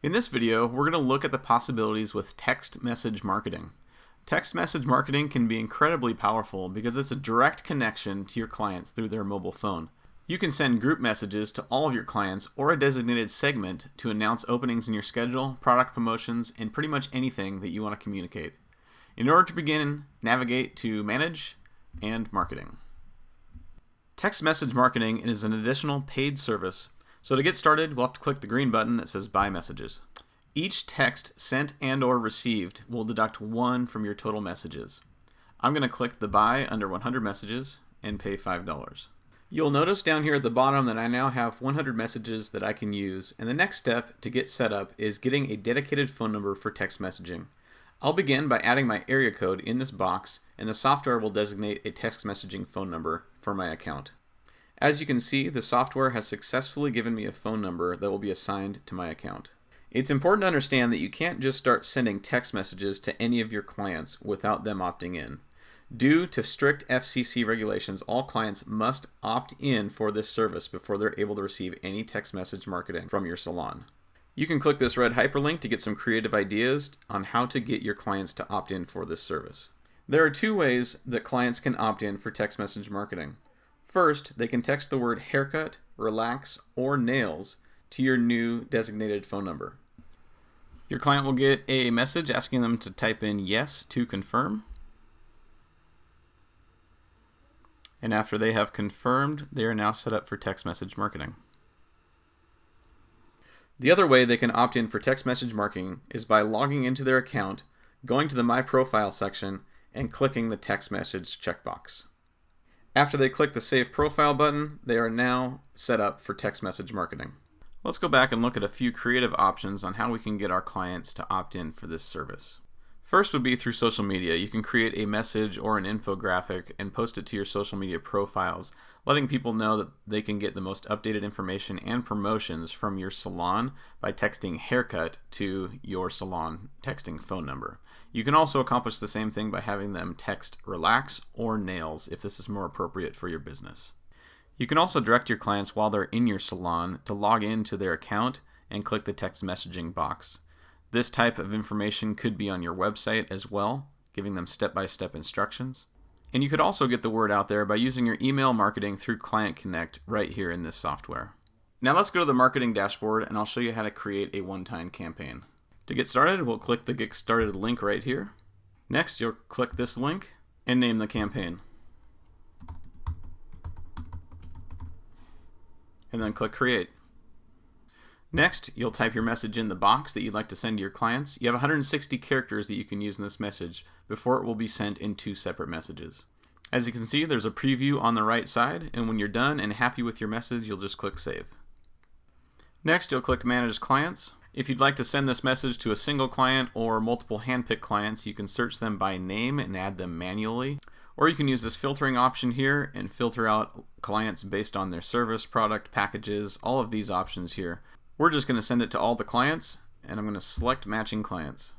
In this video, we're going to look at the possibilities with text message marketing. Text message marketing can be incredibly powerful because it's a direct connection to your clients through their mobile phone. You can send group messages to all of your clients or a designated segment to announce openings in your schedule, product promotions, and pretty much anything that you want to communicate. In order to begin, navigate to Manage and Marketing. Text message marketing is an additional paid service. So to get started, we'll have to click the green button that says Buy Messages. Each text sent and or received will deduct 1 from your total messages. I'm going to click the Buy under 100 messages and pay $5. You'll notice down here at the bottom that I now have 100 messages that I can use, and the next step to get set up is getting a dedicated phone number for text messaging. I'll begin by adding my area code in this box, and the software will designate a text messaging phone number for my account. As you can see, the software has successfully given me a phone number that will be assigned to my account. It's important to understand that you can't just start sending text messages to any of your clients without them opting in. Due to strict FCC regulations, all clients must opt in for this service before they're able to receive any text message marketing from your salon. You can click this red hyperlink to get some creative ideas on how to get your clients to opt in for this service. There are 2 ways that clients can opt in for text message marketing. First, they can text the word haircut, relax, or nails to your new designated phone number. Your client will get a message asking them to type in yes to confirm. And after they have confirmed, they are now set up for text message marketing. The other way they can opt in for text message marketing is by logging into their account, going to the My Profile section, and clicking the text message checkbox. After they click the Save Profile button, they are now set up for text message marketing. Let's go back and look at a few creative options on how we can get our clients to opt in for this service. First would be through social media. You can create a message or an infographic and post it to your social media profiles, letting people know that they can get the most updated information and promotions from your salon by texting haircut to your salon texting phone number. You can also accomplish the same thing by having them text relax or nails if this is more appropriate for your business. You can also direct your clients while they're in your salon to log into their account and click the text messaging box. This type of information could be on your website as well, giving them step-by-step instructions. And you could also get the word out there by using your email marketing through Client Connect right here in this software. Now let's go to the marketing dashboard and I'll show you how to create a one-time campaign. To get started, we'll click the Get Started link right here. Next, you'll click this link and name the campaign. And then click Create. Next, you'll type your message in the box that you'd like to send to your clients. You have 160 characters that you can use in this message before it will be sent in 2 separate messages. As you can see, there's a preview on the right side, and when you're done and happy with your message, you'll just click Save. Next, you'll click Manage Clients. If you'd like to send this message to a single client or multiple handpicked clients, you can search them by name and add them manually. Or you can use this filtering option here and filter out clients based on their service, product, packages, all of these options here. We're just going to send it to all the clients, and I'm going to select Matching Clients.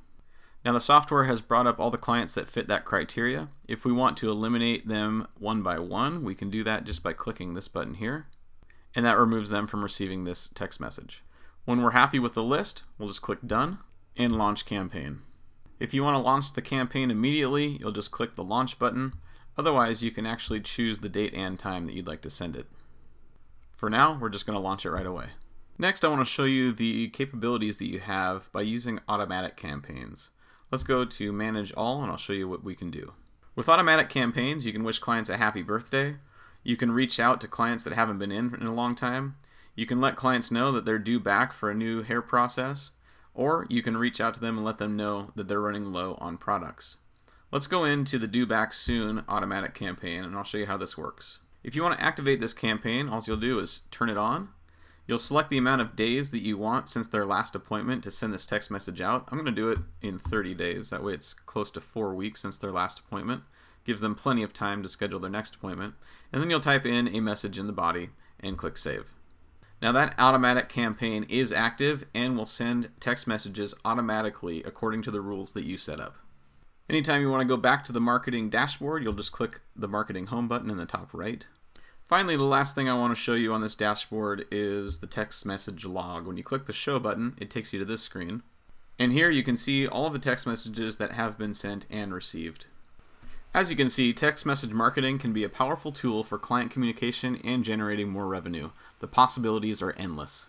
Now the software has brought up all the clients that fit that criteria. If we want to eliminate them one by one, we can do that just by clicking this button here, and that removes them from receiving this text message. When we're happy with the list, we'll just click Done and Launch Campaign. If you want to launch the campaign immediately, you'll just click the Launch button. Otherwise, you can actually choose the date and time that you'd like to send it. For now, we're just going to launch it right away. Next, I want to show you the capabilities that you have by using automatic campaigns. Let's go to Manage All, and I'll show you what we can do. With automatic campaigns, you can wish clients a happy birthday. You can reach out to clients that haven't been in a long time. You can let clients know that they're due back for a new hair process. Or you can reach out to them and let them know that they're running low on products. Let's go into the Due Back Soon automatic campaign, and I'll show you how this works. If you want to activate this campaign, all you'll do is turn it on. You'll select the amount of days that you want since their last appointment to send this text message out. I'm going to do it in 30 days. That way it's close to 4 weeks since their last appointment. Gives them plenty of time to schedule their next appointment. And then you'll type in a message in the body and click Save. Now that automatic campaign is active and will send text messages automatically according to the rules that you set up. Anytime you want to go back to the marketing dashboard, you'll just click the marketing home button in the top right. Finally, the last thing I want to show you on this dashboard is the text message log. When you click the show button, it takes you to this screen. And here you can see all of the text messages that have been sent and received. As you can see, text message marketing can be a powerful tool for client communication and generating more revenue. The possibilities are endless.